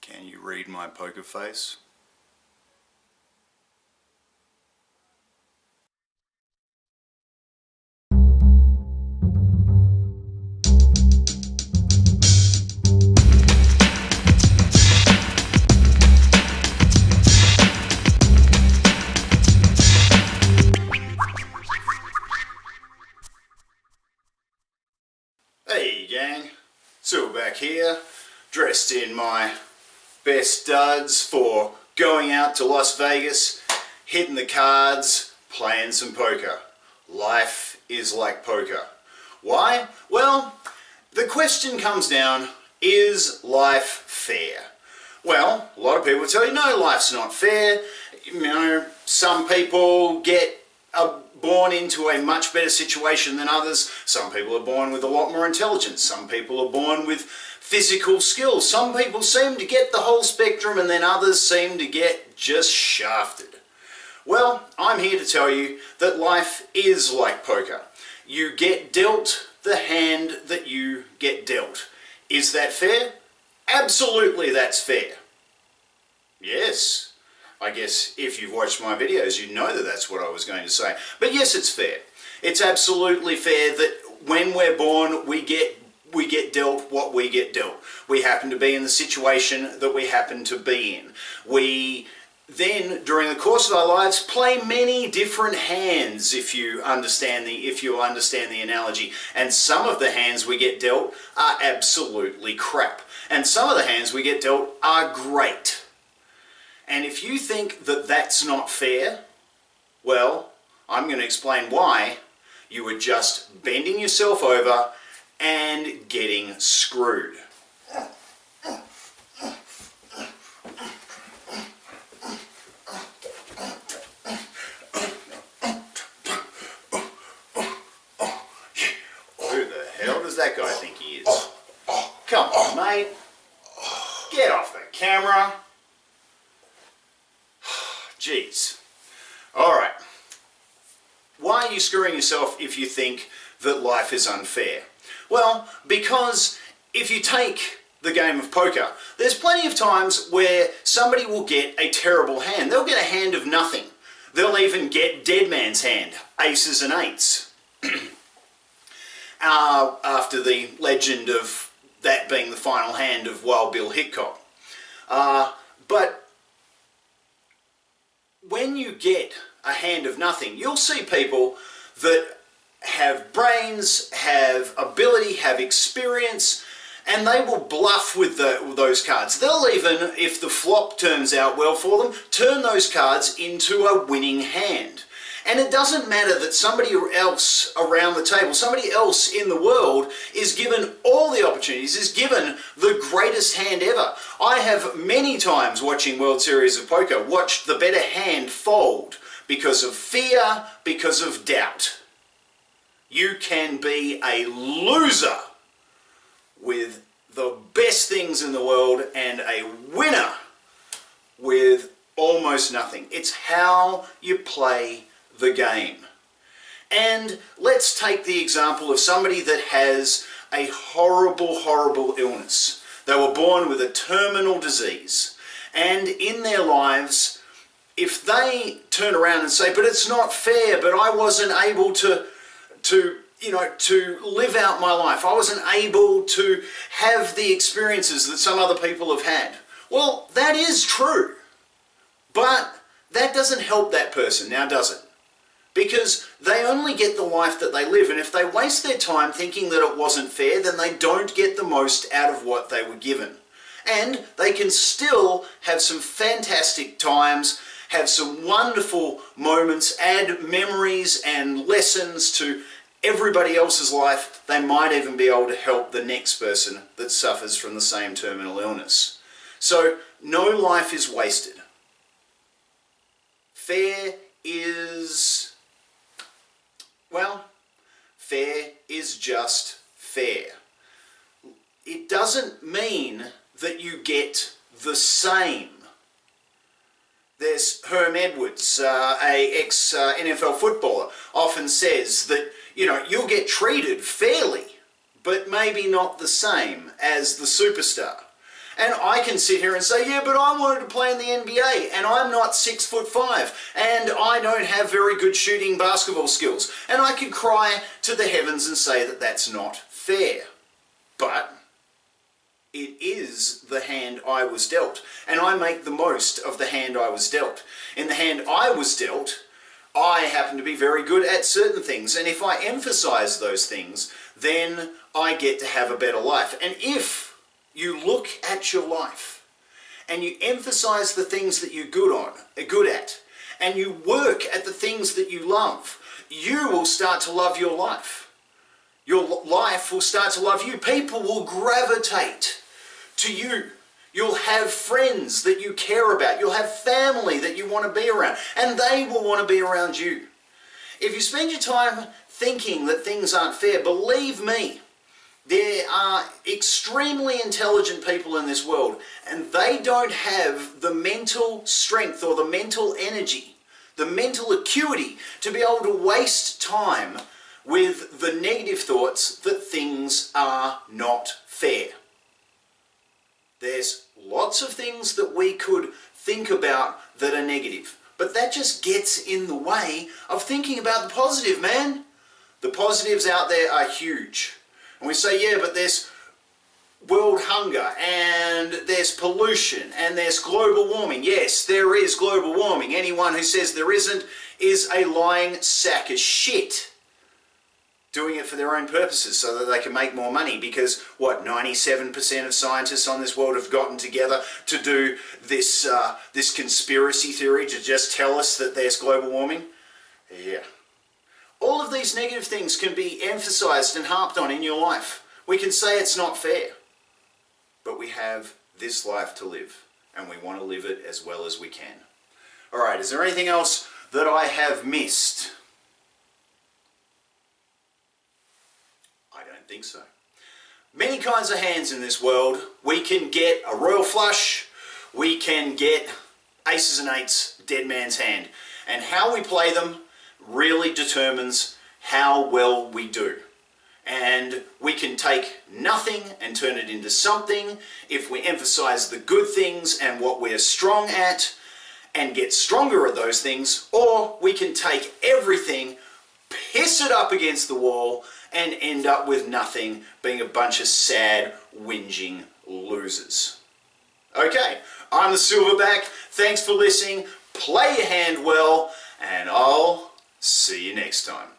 Can you read my poker face? Hey gang, SilverBack here, dressed in my best duds for going out to Las Vegas, hitting the cards, playing some poker. Life is like poker. Why? Well, the question comes down, is life fair? Well, a lot of people tell you, no, life's not fair. You know, some people get born into a much better situation than others. Some people are born with a lot more intelligence. Some people are born with physical skills. Some people seem to get the whole spectrum, and then others seem to get just shafted. Well, I'm here to tell you that life is like poker. You get dealt the hand that you get dealt. Is that fair? Absolutely, that's fair. Yes. I guess if you've watched my videos, you know that that's what I was going to say. But yes, it's fair. It's absolutely fair that when we're born, we get dealt what we get dealt. We happen to be in the situation that we happen to be in. We then, during the course of our lives, play many different hands, if you understand the analogy. And some of the hands we get dealt are absolutely crap. And some of the hands we get dealt are great. And if you think that that's not fair, well, I'm going to explain why you were just bending yourself over and getting screwed. Who the hell does that guy think he is? Come on, mate. Get off the camera. Jeez. Alright. Why are you screwing yourself if you think that life is unfair? Well, because if you take the game of poker, there's plenty of times where somebody will get a terrible hand. They'll get a hand of nothing. They'll even get dead man's hand, aces and eights. After the legend of that being the final hand of Wild Bill Hickok. But when you get a hand of nothing, you'll see people that have brains, have ability, have experience, and they will bluff with those cards. They'll even, if the flop turns out well for them, turn those cards into a winning hand. And it doesn't matter that somebody else around the table, somebody else in the world is given all the opportunities, is given the greatest hand ever. I have many times watching World Series of Poker watched the better hand fold because of fear, because of doubt. You can be a loser with the best things in the world and a winner with almost nothing. It's how you play the game. And let's take the example of somebody that has a horrible, horrible illness. They were born with a terminal disease, and in their lives, if they turn around and say, but it's not fair, but I wasn't able to live out my life, I wasn't able to have the experiences that some other people have had. Well, that is true, but that doesn't help that person now, does it? Because they only get the life that they live, and if they waste their time thinking that it wasn't fair, then they don't get the most out of what they were given. And they can still have some fantastic times, have some wonderful moments, add memories and lessons to everybody else's life. They might even be able to help the next person that suffers from the same terminal illness. So, no life is wasted. Fair is... well, fair is just fair. It doesn't mean that you get the same. There's Herm Edwards, a ex-NFL footballer, often says that, you'll get treated fairly, but maybe not the same as the superstar. And I can sit here and say, yeah, but I wanted to play in the NBA and I'm not 6'5" and I don't have very good shooting basketball skills. And I can cry to the heavens and say that that's not fair. But it is the hand I was dealt, and I make the most of the hand I was dealt. In the hand I was dealt, I happen to be very good at certain things, and if I emphasize those things, then I get to have a better life. And if you look at your life and you emphasize the things that you're good at, and you work at the things that you love, you will start to love your life. Your life will start to love you. People will gravitate to you. You'll have friends that you care about. You'll have family that you want to be around. And they will want to be around you. If you spend your time thinking that things aren't fair, believe me, there are extremely intelligent people in this world, and they don't have the mental strength or the mental energy, the mental acuity to be able to waste time with the negative thoughts that things are not fair. There's lots of things that we could think about that are negative, but that just gets in the way of thinking about the positive, man. The positives out there are huge. And we say, yeah, but there's world hunger, and there's pollution, and there's global warming. Yes, there is global warming. Anyone who says there isn't is a lying sack of shit. Doing it for their own purposes so that they can make more money, because what, 97% of scientists on this world have gotten together to do this this conspiracy theory to just tell us that there's global warming? Yeah. All of these negative things can be emphasized and harped on in your life. We can say it's not fair, but we have this life to live, and we want to live it as well as we can. All right, is there anything else that I have missed? I don't think so. Many kinds of hands in this world. We can get a royal flush, we can get aces and eights, dead man's hand. And how we play them really determines how well we do. And we can take nothing and turn it into something if we emphasize the good things and what we're strong at and get stronger at those things, or we can take everything, piss it up against the wall, and end up with nothing, being a bunch of sad, whinging losers. Okay, I'm the SilverBack. Thanks for listening. Play your hand well, and I'll see you next time.